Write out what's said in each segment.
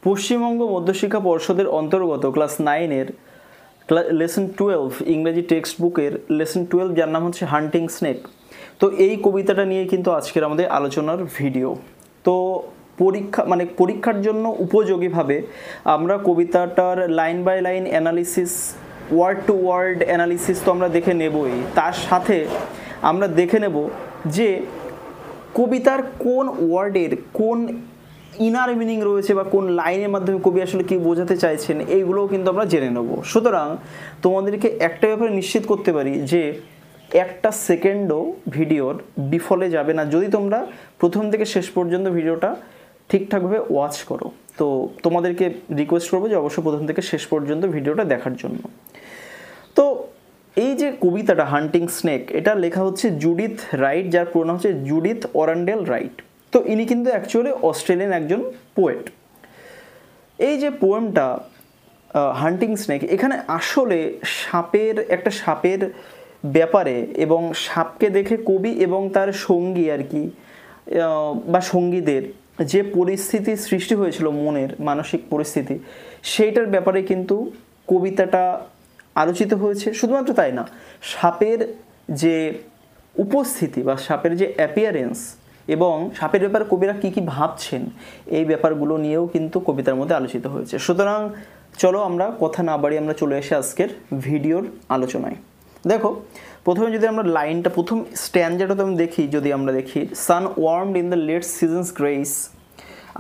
পশ্চিমবঙ্গ মধ্যশিক্ষা পর্ষদের অন্তর্গত class 9-এর lesson 12 ইংরেজি টেক্সট বুকের লেসন 12 যার নাম হচ্ছে হান্টিং স্নেক। তো এই কবিতাটা নিয়ে কিন্তু আজকের আমাদের আলোচনার ভিডিও। তো পরীক্ষার জন্য উপযোগীভাবে আমরা কবিতাটার line by line analysis, word to word analysis তো আমরা দেখে নেবই, তার সাথে আমরা দেখে নেব যে কবিতার কোন ওয়ার্ডের কোন ইনার মিনিং রয়েছে বা কোন লাইনের মাধ্যমে কবি আসলে কি বোঝাতে চাইছেন, এইগুলোও কিন্তু আমরা জেনে নেব। সুতরাং তোমাদেরকে একটা ব্যাপারে নিশ্চিত করতে পারি যে একটা সেকেন্ডও ভিডিওর বিফলে যাবে না যদি তোমরা প্রথম থেকে শেষ পর্যন্ত ভিডিওটা ঠিকঠাকভাবে ওয়াচ করো। তো তোমাদেরকে রিকোয়েস্ট করবো যে অবশ্যই প্রথম থেকে শেষ পর্যন্ত ভিডিওটা দেখার জন্য। তো এই যে কবিতাটা হান্টিং স্নেক, এটা লেখা হচ্ছে জুডিথ রাইট, যার পুরো নাম হচ্ছে জুডিথ অরান্ডেল রাইট। তো ইনি কিন্তু অ্যাকচুয়ালি অস্ট্রেলিয়ান একজন পোয়েট। এই যে পোয়েমটা হান্টিং স্নেক, এখানে আসলে একটা সাপের ব্যাপারে এবং সাপকে দেখে কবি এবং তার সঙ্গী আর কি বা সঙ্গীদের যে পরিস্থিতি সৃষ্টি হয়েছিল, মনের মানসিক পরিস্থিতি, সেইটার ব্যাপারে কিন্তু কবিতাটা আলোচিত হয়েছে। শুধুমাত্র তাই না, সাপের যে উপস্থিতি বা সাপের যে অ্যাপিয়ারেন্স এবং সাপের ব্যাপারে কবিরা কী কী ভাবছেন, এই ব্যাপারগুলো নিয়েও কিন্তু কবিতার মধ্যে আলোচিত হয়েছে। সুতরাং চলো আমরা কথা না বাড়িয়ে আমরা চলে এসে আজকের ভিডিওর আলোচনায়। দেখো, প্রথমে যদি আমরা লাইনটা, প্রথম স্ট্যান্ডাটা তো যদি আমরা দেখি, sun warmed in the late seasons grace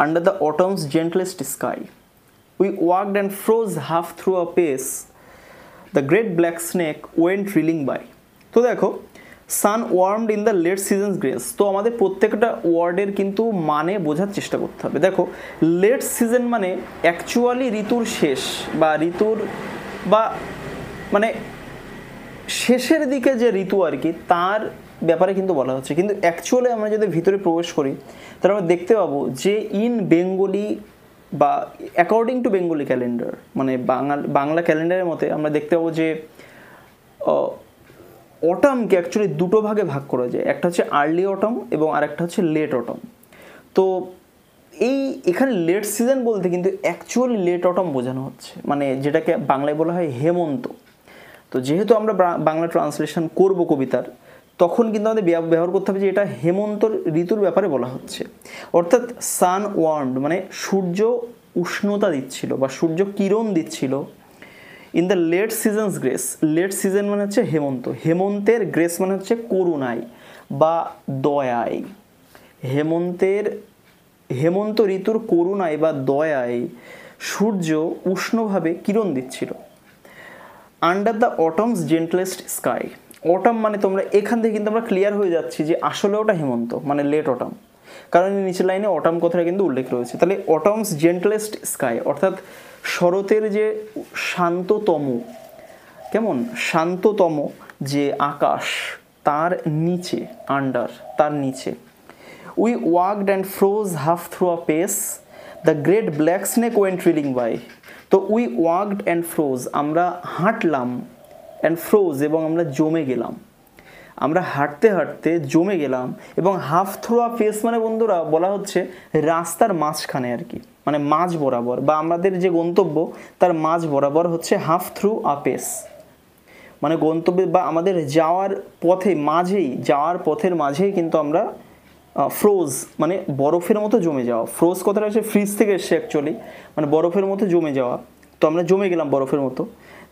under the autumn's gentlest sky, we walked and froze half through a pace, the great black snake went reeling by. তো দেখো, sun warmed in the late seasons grace, তো আমাদের প্রত্যেকটা ওয়ার্ডের কিন্তু মানে বোঝার চেষ্টা করতে হবে। দেখো, লেট সিজন মানে অ্যাকচুয়ালি ঋতুর শেষ বা মানে শেষের দিকে যে ঋতু আর কি, তার ব্যাপারে কিন্তু বলা হচ্ছে। কিন্তু অ্যাকচুয়ালি আমরা যদি ভিতরে প্রবেশ করি তাহলে আমরা দেখতে পাবো যে ইন বেঙ্গলি বা অ্যাকর্ডিং টু বেঙ্গলি ক্যালেন্ডার, মানে বাংলা ক্যালেন্ডারের মতে আমরা দেখতে পাবো যে অটামকে অ্যাকচুয়ালি দুটো ভাগে ভাগ করা যায়। একটা হচ্ছে আর্লি অটম এবং আরেকটা হচ্ছে লেট অটম। তো এখানে লেট সিজন বলতে কিন্তু অ্যাকচুয়ালি লেট অটম বোঝানো হচ্ছে, মানে যেটাকে বাংলায় বলা হয় হেমন্ত। তো যেহেতু আমরা বাংলা ট্রান্সলেশন করব কবিতার, তখন কিন্তু আমাদের ব্যবহার করতে হবে যে এটা হেমন্ত ঋতুর ব্যাপারে বলা হচ্ছে। অর্থাৎ সান ওয়ার্মড মানে সূর্য উষ্ণতা দিচ্ছিল বা সূর্য কিরণ দিচ্ছিল in the late seasons grace. Late season মানে হচ্ছে হেমন্ত, হেমন্তের গ্রেস মানে হচ্ছে করুণায় বা দয়ায়। হেমন্ত ঋতুর করুণায় বা দয়ায় সূর্য উষ্ণভাবে কিরণ দিচ্ছিল। Under the autumn's gentlest sky, autumn মানে তোমরা এখান থেকে কিন্তু আমরা ক্লিয়ার হয়ে যাচ্ছি যে আসলে ওটা হেমন্ত মানে লেট অটম, কারণ নিচের লাইনে অটম কথাটা কিন্তু উল্লেখ রয়েছে। তাহলে অটমস জেন্টলেস্ট স্কাই অর্থাৎ শরতের যে শান্ততম, কেমন শান্ততম যে আকাশ, তার নিচে, আন্ডার তার নিচে, we walked and froze half through a pace, the great black snake went reeling by. তো উই ওয়াকড অ্যান্ড ফ্রোজ আমরা হাঁটলাম, অ্যান্ড ফ্রোজ এবং আমরা জমে গেলাম, আমরা হাঁটতে হাঁটতে জমে গেলাম। এবং হাফ থ্রু আ পেস মানে বন্ধুরা বলা হচ্ছে রাস্তার মাঝখানে আর কি, মানে মাঝ বরাবর বা আমাদের যে গন্তব্য তার মাঝ বরাবর হচ্ছে হাফ থ্রু আ পেস, মানে গন্তব্যে বা আমাদের যাওয়ার পথের মাঝেই কিন্তু আমরা ফ্রোজ মানে বরফের মতো জমে যাওয়া। ফ্রোজ কথাটা হচ্ছে ফ্রিজ থেকে এসছে অ্যাকচুয়ালি, মানে বরফের মতো জমে যাওয়া। তো আমরা জমে গেলাম বরফের মতো।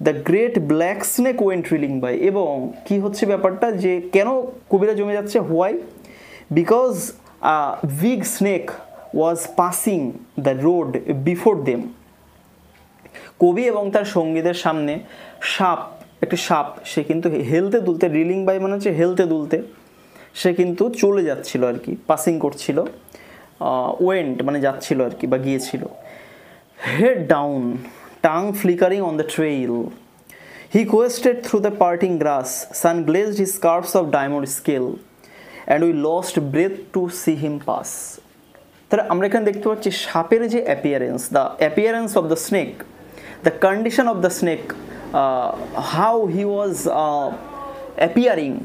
The great black snake went reeling by, এবং কি হচ্ছে ব্যাপারটা যে কেন কবিরা জমে যাচ্ছে, why, because big snake was passing the road before them. কবি এবং তার সঙ্গীদের সামনে একটি সাপ সে কিন্তু হেলতে দুলতে, রিলিং বাই মানে হচ্ছে হেলতে দুলতে, সে কিন্তু চলে যাচ্ছিল আর কি, পাসিং করছিল, ওয়েন্ট মানে যাচ্ছিল আর কি বা গিয়েছিল। Head down, tongue flickering on the trail, he quested through the parting grass, sun glazed his scarfs of diamond scale, and we lost breath to see him pass. তাহলে আমরা এখানে দেখতে পাচ্ছি সাপের যে appearance, the appearance of the snake, the condition of the snake, how he was appearing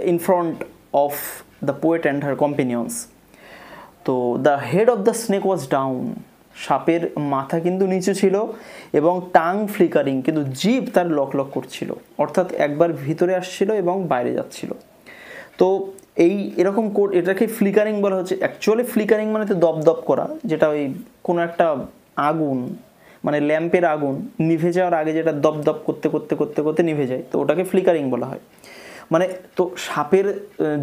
in front of the poet and her companions. So the head of the snake was down, সাপের মাথা কিন্তু নিচু ছিল এবং tongue flickering, কিন্তু জিভ তার lock lock করছিল, অর্থাৎ একবার ভিতরে আসছিল এবং বাইরে যাচ্ছিল। তো এরকম এটাকে ফ্লিকারিং বলা হচ্ছে। অ্যাকচুয়ালি ফ্লিকারিং মানে তো দপদপ করা, যেটা ওই কোনো একটা আগুন মানে ল্যাম্পের আগুন নিভে যাওয়ার আগে যেটা দপদপ করতে করতে করতে করতে নিভে যায়, তো ওটাকে ফ্লিকারিং বলা হয়। মানে তো সাপের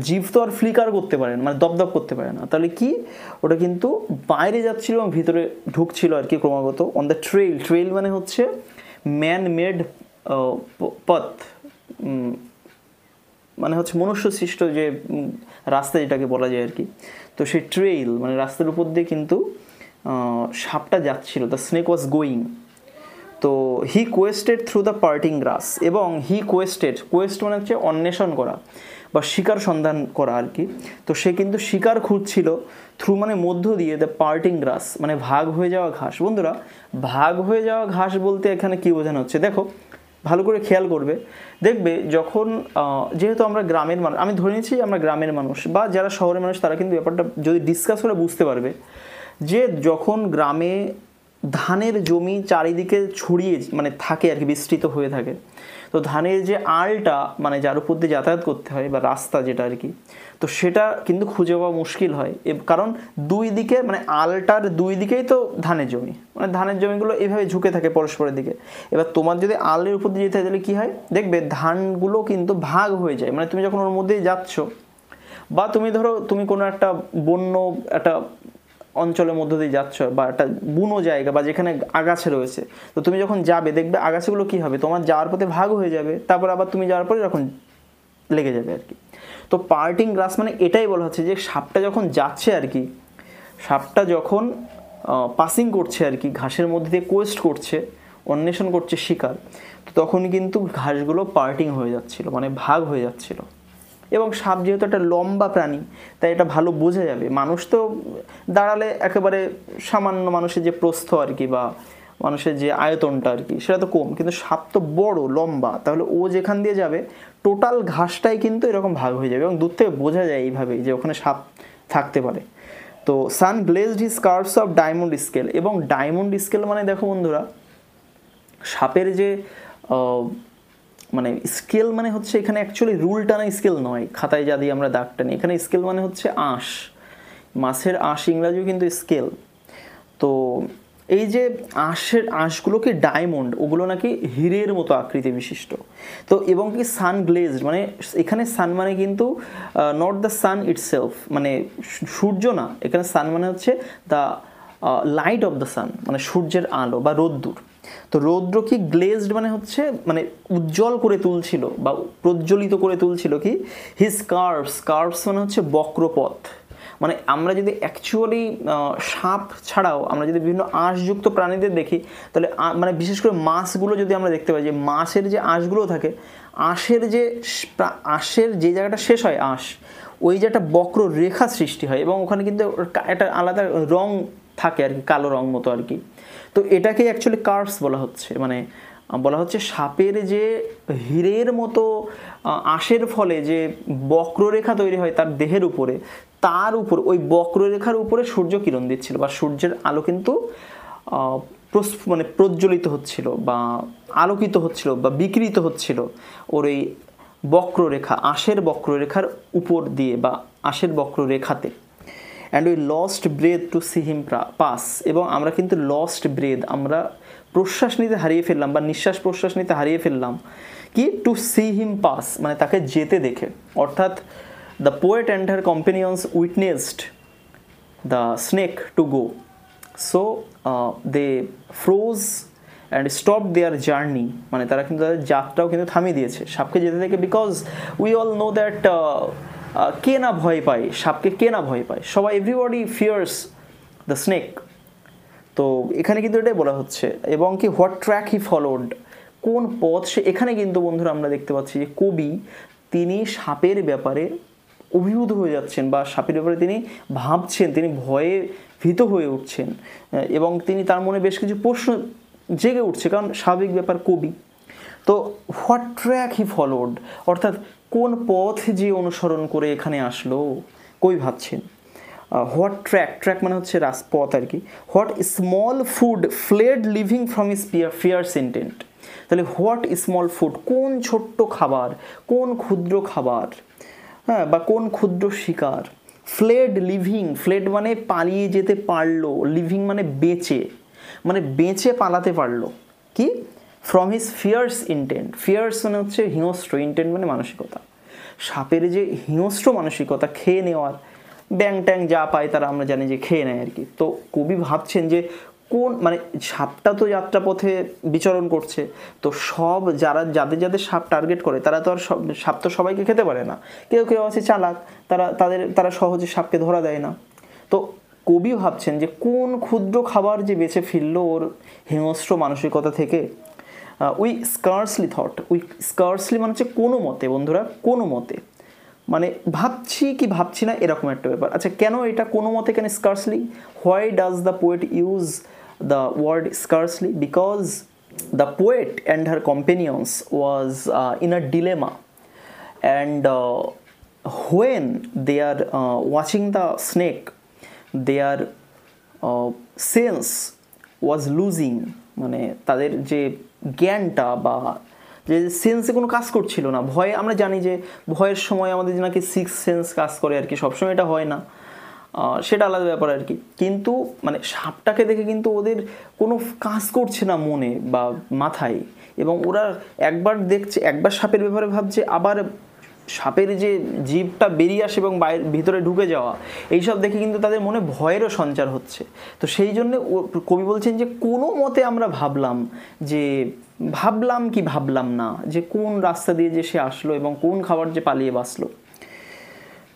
জিভ তো আর ফ্লিকার করতে পারে না, মানে দপদপ করতে পারে না, তাহলে কি ওটা কিন্তু বাইরে যাচ্ছিল এবং ভিতরে ঢুকছিল আর কি ক্রমাগত। অন দ্য ট্রেল মানে হচ্ছে ম্যান মেড পথ, মানে হচ্ছে মনুষ্য সৃষ্ট যে রাস্তা যেটাকে বলা যায় আর কি। তো সেই ট্রেইল মানে রাস্তার উপর দিয়ে কিন্তু সাপটা যাচ্ছিল, দ্য স্নেক ওয়াজ গোয়িং। তো হি কোয়েস্টেড থ্রু দ্য পার্টিং গ্রাস, এবং হি কোয়েস্ট মানে হচ্ছে অন্বেষণ করা বা শিকার সন্ধান করা আর কি। তো সে কিন্তু শিকার খুঁজছিল থ্রু মানে মধ্য দিয়ে দ্য পার্টিং গ্রাস, মানে ভাগ হয়ে যাওয়া ঘাস। বন্ধুরা, ভাগ হয়ে যাওয়া ঘাস বলতে এখানে কি বোঝানো হচ্ছে দেখো, ভালো করে খেয়াল করবে, দেখবে যখন যেহেতু আমরা গ্রামের মানুষ, আমি ধরে নিচ্ছি আমরা গ্রামের মানুষ বা যারা শহরের মানুষ, তারা কিন্তু ব্যাপারটা যদি ডিসকাস করে বুঝতে পারবে যে যখন গ্রামে ধানের জমি চারিদিকে ছড়িয়ে মানে থাকে আর কি, বিস্তৃত হয়ে থাকে, তো ধানের যে আলটা মানে যার উপর দিয়ে যাতায়াত করতে হয় বা রাস্তা যেটা আর কি, তো সেটা কিন্তু খুঁজে পাওয়া মুশকিল হয়, কারণ দুই দিকে মানে আলটার দুই দিকেই তো ধানের জমি, মানে ধানের জমিগুলো এভাবে ঝুঁকে থাকে পরস্পরের দিকে। এবার তোমার যদি আলের উপর দিয়ে যেতে হয় তাহলে কী হয়, দেখবে ধানগুলো কিন্তু ভাগ হয়ে যায়, মানে তুমি যখন ওর মধ্যেই যাচ্ছ বা তুমি ধরো তুমি কোনো একটা বন্য একটা অঞ্চলের মধ্য দিয়ে যাচ্ছ বা একটা বুনো জায়গা বা যেখানে আগাছা রয়েছে, তো তুমি যখন যাবে দেখবে আগাছাগুলো কী হবে, তোমার যাওয়ার পথে ভাগ হয়ে যাবে, তারপর আবার তুমি যাওয়ার পরে যখন লেগে যাবে আর কি। তো পার্টিং গ্রাস মানে এটাই বলা হচ্ছে যে সাপটা যখন যাচ্ছে আর কি, সাপটা যখন পাসিং করছে আর কি, ঘাসের মধ্যে দিয়ে কোয়েস্ট করছে, অন্বেষণ করছে শিকার, তো তখনই কিন্তু ঘাসগুলো পার্টিং হয়ে যাচ্ছিল, মানে ভাগ হয়ে যাচ্ছিল। এবং সাপ যেহেতু একটা লম্বা প্রাণী, তাই এটা ভালো বোঝা যাবে। মানুষ তো দাঁড়ালে একেবারে সামান্য মানুষের যে প্রস্থ আর কি বা মানুষের যে আয়তনটা আর কি সেটা তো কম, কিন্তু সাপ তো বড় লম্বা, তাহলে ও যেখান দিয়ে যাবে টোটাল ঘাসটাই কিন্তু এরকম ভাগ হয়ে যাবে, এবং দূর থেকে বোঝা যায় এইভাবেই যে ওখানে সাপ থাকতে পারে। তো sun glazed his curves of diamond scale, এবং ডায়মন্ড স্কেল মানে দেখো বন্ধুরা, সাপের যে মানে স্কেল মানে হচ্ছে এখানে অ্যাকচুয়ালি রুল টানা স্কেল নয়, খাতায় যা দিয়ে আমরা দাগ টানি, এখানে স্কেল মানে হচ্ছে আঁশ, মাছের আঁশ ইংরাজিও কিন্তু স্কেল। তো এই যে আঁশগুলোকে ডায়মন্ড, ওগুলো নাকি হীরের মতো আকৃতি বিশিষ্ট। তো এবং কি সান গ্লেজড মানে এখানে সান মানে কিন্তু নট দ্য সান ইটসেলফ, মানে সূর্য না, এখানে সান মানে হচ্ছে the light off the sun, মানে সূর্যের আলো বা রোদ্দুর। তো রৌদ্র কি গ্লেজড মানে হচ্ছে মানে উজ্জ্বল করে তুলছিল বা প্রজ্বলিত করে তুলছিল কি হিজ কার্ভস মানে হচ্ছে বক্রপথ। মানে আমরা যদি অ্যাকচুয়ালি সাপ ছাড়াও আমরা যদি বিভিন্ন আঁশযুক্ত প্রাণীদের দেখি, তাহলে মানে বিশেষ করে মাছগুলো যদি আমরা দেখতে পাই যে মাছের যে আঁশগুলো থাকে, আঁশের যে জায়গাটা শেষ হয় আঁশ, ওই যে একটা বক্র রেখা সৃষ্টি হয় এবং ওখানে কিন্তু একটা আলাদা রং থাকে আর কি, কালো রং মতো আর কি। তো এটাকে অ্যাকচুয়ালি কার্ভস বলা হচ্ছে, মানে বলা হচ্ছে সাপের যে হীরের মতো আঁশের ফলে যে বক্ররেখা তৈরি হয় তার দেহের উপরে, তার উপর ওই বক্ররেখার উপরে সূর্য কিরণ দিচ্ছিল বা সূর্যের আলো কিন্তু মানে প্রজ্বলিত হচ্ছিল বা আলোকিত হচ্ছিল বা বিকৃত হচ্ছিল ওর এই বক্ররেখা, আঁশের বক্ররেখার উপর দিয়ে বা আঁশের বক্ররেখাতে। And we lost breath to see him pass, এবং আমরা কিন্তু লস্ট ব্রেথ, আমরা প্রশ্বাস নিতে হারিয়ে ফেললাম বা নিঃশ্বাস প্রশ্বাস নিতে হারিয়ে ফেললাম কি টু সি হিম পাস, মানে তাকে যেতে দেখে। অর্থাৎ the poet and her companions witnessed the snake to go, so they froze and stop their journey, মানে তারা কিন্তু তাদের যাত্রাও কিন্তু থামিয়ে দিয়েছে সাপকে যেতে দেখে। Because we all know that কে না ভয় পায় সাপকে, কে না ভয় পায়, সবাই, এভরিবডি ফিয়ার্স দ্য স্নেক। তো এখানে কিন্তু এটাই বলা হচ্ছে। এবং কি হোয়াট ট্র্যাক হি ফলোড, কোন পথ সে, এখানে কিন্তু বন্ধুরা আমরা দেখতে পাচ্ছি যে কবি তিনি সাপের ব্যাপারে অভিভূত হয়ে যাচ্ছেন বা সাপের ব্যাপারে তিনি ভাবছেন, তিনি ভয়ে ভীত হয়ে উঠছেন এবং তিনি তার মনে বেশ কিছু প্রশ্ন জেগে উঠছে, কারণ স্বাভাবিক ব্যাপার কবি। তো হোয়াট ট্র্যাক হি ফলোড, অর্থাৎ কোন পথ যে অনুসরণ করে এখানে আসলো, কবি ভাবছেন। হোয়াট ট্র্যাক মানে হচ্ছে রাজপথ আর কি, what small food fled living from his fierce intent. তাহলে হোয়াট স্মল ফুড, কোন ছোট্ট খাবার, কোন ক্ষুদ্র খাবার, হ্যাঁ, বা কোন ক্ষুদ্র শিকার, ফ্লেড লিভিং, ফ্লেড মানে পালিয়ে যেতে পারলো, লিভিং মানে বেঁচে পালাতে পারলো, কি, from his fierce intent. Fierce মানে হচ্ছে হিংস্র, ইন্টেন্ট মানে মানসিকতা। সাপের যে হিংস্র মানসিকতা, খেয়ে নেওয়ার, ব্যাং ট্যাং যা পায় তারা আমরা জানি যে খেয়ে নেয় আর কি। তো কবি ভাবছেন যে কোন, মানে সাপটা তো যাত্রাপথে বিচরণ করছে, তো সব যাদের সাপ টার্গেট করে তারা তো আর সাপ তো সবাইকে খেতে পারে না, কেউ কেউ আছে চালাক, তারা সহজে সাপকে ধরা দেয় না। তো কবি ভাবছেন যে কোন ক্ষুদ্র খাবার যে বেঁচে ফিরল ওর হিংস্র মানসিকতা থেকে। উই স্কার্সলি মানে হচ্ছে কোনো মতে, বন্ধুরা কোনো মতে, মানে ভাবছি না এরকম একটা ব্যাপার। আচ্ছা, কেন এটা কোনো মতে, কেন scarcely? Why does the poet use the word scarcely? Because the poet and her companions was in a dilemma, and when they are watching the snake, their sense was losing, মানে তাদের যে জ্ঞানটা বা যে সেন্সে কোনো কাজ করছিল না। ভয়ে, আমরা জানি যে ভয়ের সময় আমাদের নাকি সিক্স সেন্স কাজ করে আর কি, সবসময় এটা হয় না, সেটা আলাদা ব্যাপার আর কি। কিন্তু মানে সাপটাকে দেখে কিন্তু ওদের কোনো কাজ করছে না মনে বা মাথায়, এবং ওরা একবার দেখছে, একবার সাপের ব্যাপারে ভাবছে, আবার সাপের যে জীবটা বেরিয়ে আসে এবং ভিতরে ঢুকে যাওয়া, এইসব দেখে কিন্তু তাদের মনে ভয়েরও সঞ্চার হচ্ছে। তো সেই জন্য কবি বলছেন যে কোনো মতে আমরা ভাবলাম না যে কোন রাস্তা দিয়ে যে সে আসলো এবং কোন খাবার যে পালিয়ে বাঁচলো।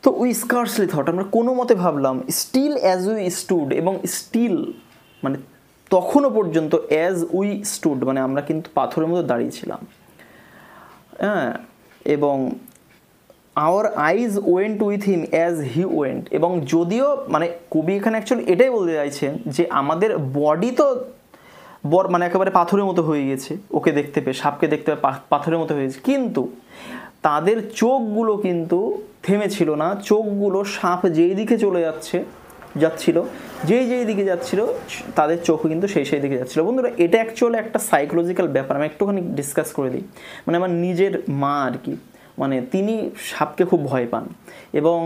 তো উই স্কার্সলি থট, আমরা কোনো মতে ভাবলাম, স্টিল অ্যাজ উই স্টুড, এবং স্টিল মানে তখনও পর্যন্ত, অ্যাজ উই স্টুড মানে আমরা কিন্তু পাথরের মতো দাঁড়িয়েছিলাম, হ্যাঁ, এবং our eyes went with him as he went, এবং যদিও মানে কবি এখানে অ্যাকচুয়ালি এটাই বলতে চাইছেন যে আমাদের বডি তো মানে একেবারে পাথরের মতো হয়ে গেছে, ওকে দেখতে পেয়ে, সাপকে দেখতে পেয়ে পাথরের মতো হয়ে গেছে, কিন্তু তাদের চোখগুলো কিন্তু থেমেছিল না। চোখগুলো সাপ যেই দিকে চলে যাচ্ছিল, যেই দিকে যাচ্ছিল তাদের চোখও কিন্তু সেই দিকে যাচ্ছিল। বন্ধুরা, এটা অ্যাকচুয়ালি একটা সাইকোলজিক্যাল ব্যাপার, আমি একটুখানি ডিসকাস করে দিই। মানে আমার নিজের মা আর কি, মানে তিনি সাপকে খুব ভয় পান, এবং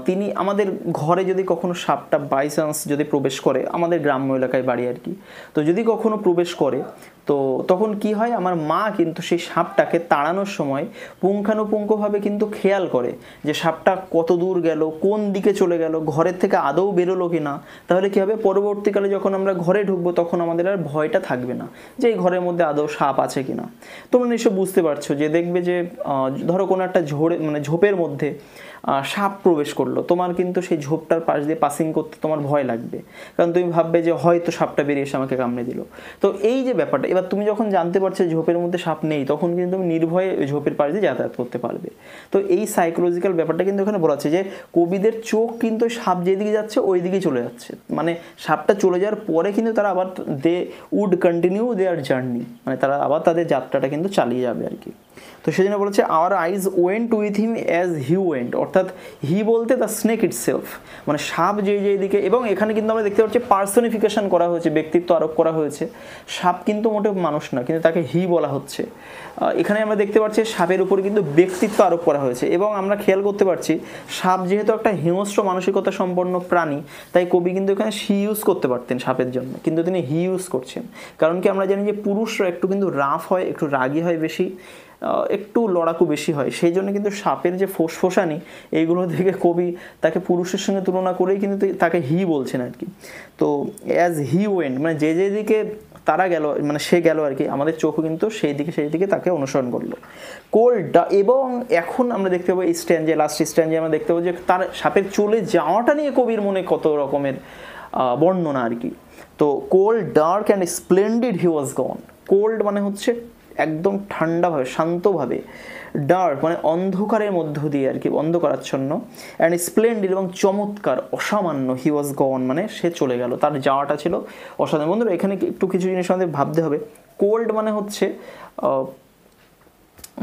তিনি আমাদের ঘরে যদি কখনো সাপটা বাই চান্স যদি প্রবেশ করে, আমাদের গ্রাম্য এলাকায় বাড়ি আর কি, তো যদি কখনো প্রবেশ করে তো তখন কি হয়, আমার মা কিন্তু সেই সাপটাকে তাড়ানোর সময় পুঙ্খানুপুঙ্খভাবে কিন্তু খেয়াল করে যে সাপটা কত দূর গেল, কোন দিকে চলে গেল, ঘরের থেকে আদৌ বেরোলো কি না। তাহলে কী হবে, পরবর্তীকালে যখন আমরা ঘরে ঢুকবো তখন আমাদের আর ভয়টা থাকবে না যে এই ঘরের মধ্যে আদৌ সাপ আছে কি না। তোমরা নিশ্চয় বুঝতে পারছো যে দেখবে যে ধরো কোনো একটা ঝোপের মধ্যে সাপ প্রবেশ করলো, তোমার কিন্তু সেই ঝোপটার পাশ দিয়ে পাসিং করতে তোমার ভয় লাগবে, কারণ তুমি ভাববে যে হয়তো সাপটা বেরিয়ে এসে আমাকে কামড়ে দিল। তো এই যে ব্যাপারটা, এবার তুমি যখন জানতে পারছো ঝোপের মধ্যে সাপ নেই, তখন কিন্তু তুমি নির্ভয়ে ঝোপের পাশ দিয়ে যাতায়াত করতে পারবে। তো এই সাইকোলজিক্যাল ব্যাপারটা কিন্তু এখানে বলা হচ্ছে যে কবিদের চোখ কিন্তু সাপ যেদিকে যাচ্ছে ওই দিকেই চলে যাচ্ছে, মানে সাপটা চলে যাওয়ার পরে কিন্তু তারা আবার they would continue their journey, মানে তারা আবার তাদের যাত্রাটা কিন্তু চালিয়ে যাবে আর কি। তো সেজন্য বলেছে our eyes went with him as he went, অর্থাৎ হি বলতে দ্য স্নেক ইটসেলফ, মানে সাপ যেই দিকে, এবং এখানে কিন্তু আমরা দেখতে পাচ্ছি পার্সনিফিকেশন করা হয়েছে, ব্যক্তিত্ব আরোপ করা হয়েছে। সাপ কিন্তু মোটেও মানুষ না, কিন্তু তাকে হি বলা হচ্ছে। এখানে আমরা দেখতে পাচ্ছি সাপের উপরে কিন্তু ব্যক্তিত্ব আরোপ করা হয়েছে, এবং আমরা খেয়াল করতে পারছি সাপ যেহেতু একটা হিংস্র মানসিকতা সম্পন্ন প্রাণী, তাই কবি কিন্তু এখানে সি ইউজ করতে পারতেন সাপের জন্য, কিন্তু তিনি হি ইউজ করছেন। কারণ কি, আমরা জানি যে পুরুষরা একটু কিন্তু রাফ হয়, একটু রাগী হয় বেশি, একটু লড়াকু বেশি হয়, সেই জন্য কিন্তু সাপের যে ফোসফোসানি এইগুলো থেকে কবি তাকে পুরুষের সঙ্গে তুলনা করেই কিন্তু তাকে হি বলছেন আর কি। তো অ্যাজ হি ওয়েন্ট মানে যেদিকে তারা গেল, মানে সে গেল আর কি, আমাদের চোখও কিন্তু সেই দিকে তাকে অনুসরণ করলো। কোল্ড, এবং এখন আমরা দেখতে পাবো স্ট্যান্ডে, লাস্ট স্ট্যান্ডে আমরা দেখতে পাবো যে তার সাপের চলে যাওয়াটা নিয়ে কবির মনে কত রকমের বর্ণনা আর কি। তো cold, dark and splendid he was gone. Cold মানে হচ্ছে একদম ঠান্ডাভাবে, শান্তভাবে, ডার্ক মানে অন্ধকারের মধ্য দিয়ে আর কি, অন্ধকারাচ্ছন্ন, অ্যান্ড স্প্লেন্ডিড এবং চমৎকার, অসামান্য, হি ওয়াজ গন মানে সে চলে গেল, তার যাওয়াটা ছিল অসাধারণ। বন্ধুরা, এখানে একটু কিছু জিনিস আমাদের ভাবতে হবে। কোল্ড মানে হচ্ছে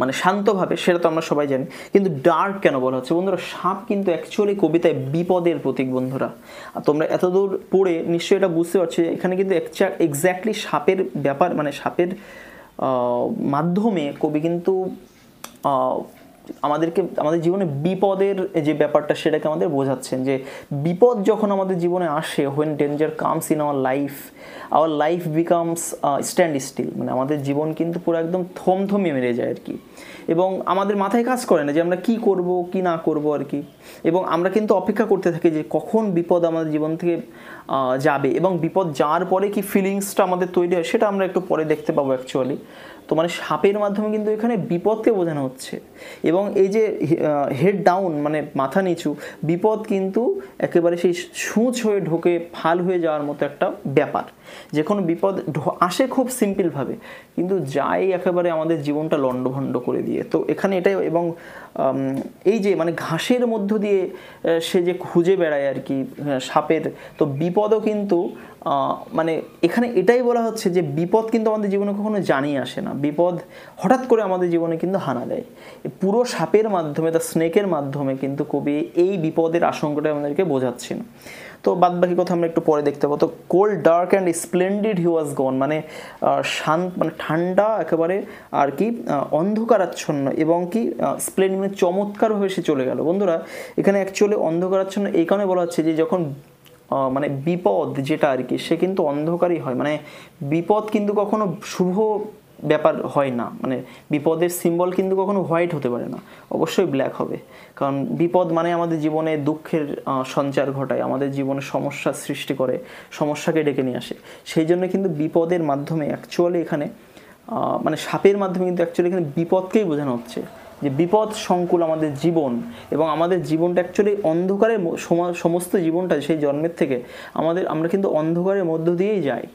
মানে শান্তভাবে, সেটা তো আমরা সবাই জানি, কিন্তু ডার্ক কেন বলা হচ্ছে বন্ধুরা? সাপ কিন্তু অ্যাকচুয়ালি কবিতায় বিপদের প্রতীক বন্ধুরা। আর তোমরা এতদূর পড়ে নিশ্চয়ই এটা বুঝতে পারছো, এখানে কিন্তু এক্স্যাক্টলি সাপের ব্যাপার, মানে সাপের মাধ্যমে কবি কিন্তু আমাদের জীবনে বিপদের যে ব্যাপারটা সেটাকে আমাদের বোঝাচ্ছেন, যে বিপদ যখন আমাদের জীবনে আসে, when danger comes in our life becomes stand still, মানে আমাদের জীবন কিন্তু পুরো একদম থমথমিয়ে মেরে যায় আর কি, এবং আমাদের মাথায় কাজ করে না যে আমরা কি করব কি না করব আর কি, এবং আমরা কিন্তু অপেক্ষা করতে থাকি যে কখন বিপদ আমাদের জীবন থেকে যাবে, এবং বিপদ যাওয়ার পরে কি ফিলিংসটা আমাদের তৈরি হয় সেটা আমরা একটু পরে দেখতে পাবো অ্যাকচুয়ালি। তো মানে সাপের মাধ্যমে কিন্তু এখানে বিপদকে বোঝানো হচ্ছে, এবং এই যে হেড ডাউন মানে মাথা নিচু, বিপদ কিন্তু একেবারে সেই সূঁচ হয়ে ঢোকে ফাল হয়ে যাওয়ার মতো একটা ব্যাপার। যে কোনো বিপদ আসে খুব সিম্পলভাবে, কিন্তু যাই একেবারে আমাদের জীবনটা লণ্ডভণ্ড করে দিয়ে। তো এখানে এটাই, এবং এই যে মানে ঘাসের মধ্য দিয়ে সে যে খুঁজে বেড়ায় আর কি সাপের, তো বিপদও কিন্তু মানে এখানে এটাই বলা হচ্ছে যে বিপদ কিন্তু আমাদের জীবনে কখনো জানিয়ে আসে না, বিপদ হঠাৎ করে আমাদের জীবনে কিন্তু হানা দেয়। পুরো সাপের মাধ্যমে, দ্য স্নেকের মাধ্যমে কিন্তু কবি এই বিপদের আশঙ্কাটা আমাদেরকে বোঝাচ্ছেন। তো বাদ বাকি কথা আমরা একটু পরে দেখতে পাবো। তো কোল্ড ডার্ক অ্যান্ড স্প্লেন্ডিড হি ওয়াজ গন, মানে শান্ত মানে ঠান্ডা একেবারে আর কি অন্ধকারাচ্ছন্ন, এবং কি স্প্লেন্ডিড মানে চমৎকার হয়ে সে চলে গেল। বন্ধুরা এখানে অ্যাকচুয়ালি অন্ধকারাচ্ছন্ন এই কারণে বলা হচ্ছে যে যখন মানে বিপদ যেটা আর কি সে কিন্তু অন্ধকারই হয়, মানে বিপদ কিন্তু কখনো শুভ ব্যাপার হয় না, মানে বিপদের সিম্বল কিন্তু কখনো হোয়াইট হতে পারে না, অবশ্যই ব্ল্যাক হবে, কারণ বিপদ মানে আমাদের জীবনে দুঃখের সঞ্চার ঘটায়, আমাদের জীবনে সমস্যার সৃষ্টি করে, সমস্যাকে ডেকে নিয়ে আসে। সেই জন্য কিন্তু বিপদের মাধ্যমে অ্যাকচুয়ালি এখানে মানে সাপের মাধ্যমে কিন্তু অ্যাকচুয়ালি এখানে বিপদকেই বোঝানো হচ্ছে, যে বিপদ সংকুল আমাদের জীবন, এবং আমাদের জীবনটা অ্যাকচুয়ালি অন্ধকারের সমস্ত জীবনটা সেই জন্মের থেকে আমরা কিন্তু অন্ধকারের মধ্য দিয়েই যাই।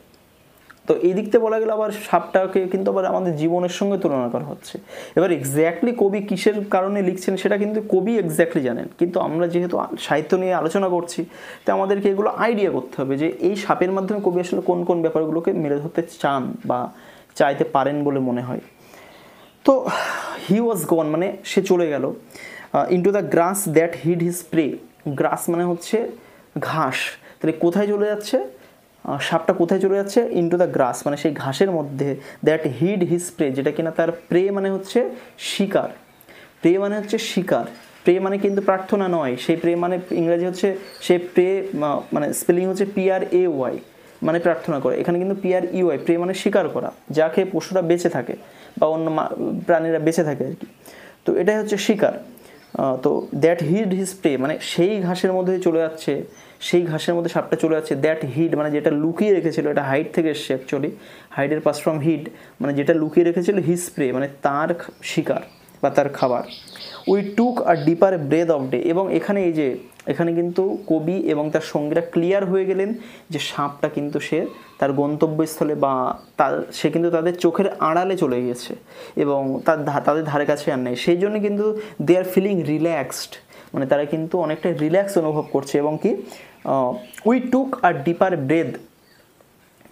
তো এই দিক থেকে বলা গেলে আবার সাপটাকে কিন্তু আবার আমাদের জীবনের সঙ্গে তুলনা করা হচ্ছে। এবার এক্স্যাক্টলি কবি কিসের কারণে লিখছেন সেটা কিন্তু কবি এক্স্যাক্টলি জানেন, কিন্তু আমরা যেহেতু সাহিত্য নিয়ে আলোচনা করছি, তো আমাদেরকে এগুলো আইডিয়া করতে হবে যে এই সাপের মাধ্যমে কবি আসলে কোন কোন ব্যাপারগুলোকে মেলে ধরতে চান বা চাইতে পারেন বলে মনে হয়। তো হি ওয়াজ গন মানে সে চলে গেল into the grass that hid his prey. Grass মানে হচ্ছে ঘাস, তাহলে কোথায় চলে যাচ্ছে সাপটা, কোথায় চলে যাচ্ছে? ইনটু দ্য গ্রাস মানে সেই ঘাসের মধ্যে, দ্যাট হিড হিজ প্রে যেটা কিনা তার প্রে মানে হচ্ছে শিকার, প্রে মানে হচ্ছে শিকার, প্রে মানে কিন্তু প্রার্থনা নয়, সেই প্রে মানে ইংরেজি হচ্ছে সেই প্রে মানে স্পেলিং হচ্ছে PRAY মানে প্রার্থনা করে, এখানে কিন্তু PREY প্রে মানে শিকার করা, যা খেয়ে পশুরা বেঁচে থাকে বা অন্য প্রাণীরা বেঁচে থাকে আর কি, তো এটাই হচ্ছে শিকার। তো দ্যাট হিড হিজ প্রে মানে সেই ঘাসের মধ্যে চলে যাচ্ছে, সেই ঘাসের মধ্যে সাপটা চলে যাচ্ছে, দ্যাট হিড মানে যেটা লুকিয়ে রেখেছিল, এটা হাইড থেকে এসছে অ্যাকচুয়ালি, হাইডের পাস ফ্রম হিড মানে যেটা লুকিয়ে রেখেছিল, হিজ প্রে মানে তার শিকার বা তার খাবার। We took a deeper breath of day, এবং এখানে কিন্তু কবি এবং তার সঙ্গীরা ক্লিয়ার হয়ে গেলেন যে সাপটা কিন্তু সে তার গন্তব্যস্থলে বা সে কিন্তু তাদের চোখের আড়ালে চলে গিয়েছে, এবং তাদের ধারে কাছে আর নেই, সেই জন্য কিন্তু দে আর ফিলিং রিল্যাক্সড, মানে তারা কিন্তু অনেকটা রিল্যাক্স অনুভব করছে। এবং কি we took a deeper breadth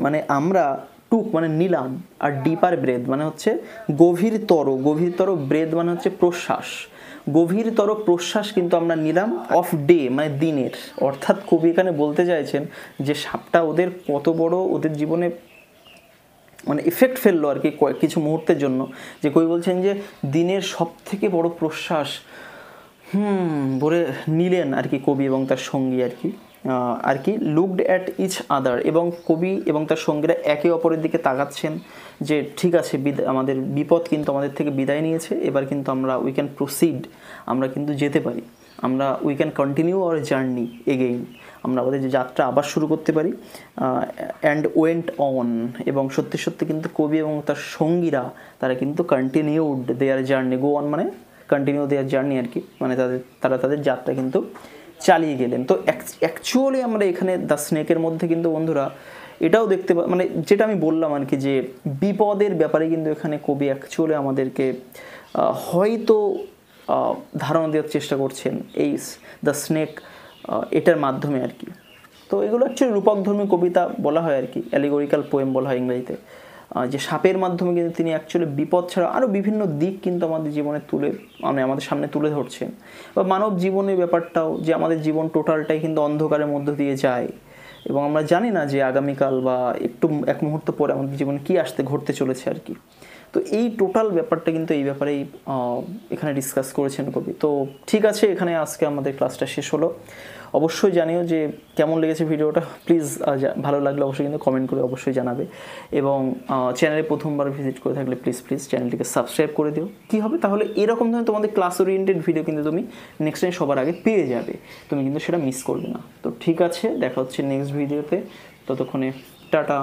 মানে আমরা টুক মানে নিলাম, আর ডিপার ব্রেথ মানে হচ্ছে গভীরতর, ব্রেথ মানে হচ্ছে প্রশ্বাস, গভীরতর প্রশ্বাস কিন্তু আমরা নিলাম অফ ডে মানে দিনের, অর্থাৎ কবি এখানে বলতে চাইছেন যে সাপটা ওদের কত বড় ওদের জীবনে মানে ইফেক্ট ফেললো আর কি কিছু মুহূর্তের জন্য, যে কবি বলছেন যে দিনের সব থেকে বড় প্রশ্বাস বলে নিলেন আর কি কবি এবং তার সঙ্গী আর কি লুকড অ্যাট ইচ আদার, এবং কবি এবং তার সঙ্গীরা একে অপরের দিকে তাকাচ্ছেন যে ঠিক আছে আমাদের বিপদ কিন্তু আমাদের থেকে বিদায় নিয়েছে, এবার কিন্তু আমরা উই ক্যান প্রসিড, আমরা কিন্তু যেতে পারি, we can continue hour journey again, আমরা আমাদের যে যাত্রা আবার শুরু করতে পারি। অ্যান্ড ওয়েন্ট অন, এবং সত্যি সত্যি কিন্তু কবি এবং তার সঙ্গীরা তারা কিন্তু continued their journey, go on মানে কন্টিনিউ দেয়ার জার্নি আর কি, মানে তারা তাদের যাত্রা কিন্তু চালিয়ে গেলেন। তো অ্যাকচুয়ালি আমরা এখানে দ্য স্নেকের মধ্যে কিন্তু বন্ধুরা এটাও দেখতে মানে যেটা আমি বললাম আর কি, যে বিপদের ব্যাপারে কিন্তু এখানে কবি অ্যাকচুয়ালি আমাদেরকে হয়তো ধারণা দেওয়ার চেষ্টা করছেন এই দ্য স্নেক এটার মাধ্যমে আর কি। তো এগুলো অ্যাকচুয়ালি রূপকধর্মী কবিতা বলা হয় আর কি, অ্যালিগোরিক্যাল পোয়েম বলা হয় ইংরেজিতে। যে সাপের মাধ্যমে কিন্তু তিনি অ্যাকচুয়ালি বিপদ ছাড়া আরও বিভিন্ন দিক কিন্তু আমাদের জীবনে আমাদের সামনে তুলে ধরছেন। বা মানব জীবনের ব্যাপারটাও, যে আমাদের জীবন টোটালটাই কিন্তু অন্ধকারের মধ্য দিয়ে যায় এবং আমরা জানি না যে আগামীকাল বা এক মুহূর্ত পরে আমাদের জীবনে কী ঘটতে চলেছে আর কি। তো এই টোটাল ব্যাপারটা কিন্তু এই ব্যাপারেই এখানে ডিসকাস করেছেন কবি। তো ঠিক আছে, এখানে আজকে আমাদের ক্লাসটা শেষ হলো। অবশ্যই জানিও যে কেমন লেগেছে ভিডিওটা। প্লিজ ভালো লাগলে অবশ্যই কিন্তু কমেন্ট করে অবশ্যই জানাবে, এবং চ্যানেলে প্রথমবার ভিজিট করে থাকলে প্লিজ চ্যানেলটিকে সাবস্ক্রাইব করে দিও। কী হবে তাহলে, এরকম ধরনের তোমাদের ক্লাস ওরিয়েন্টেড ভিডিও কিন্তু তুমি নেক্সট টাইম সবার আগে পেয়ে যাবে, তুমি কিন্তু সেটা মিস করবে না। তো ঠিক আছে, দেখা হচ্ছে নেক্সট ভিডিওতে, ততক্ষণে টাটা।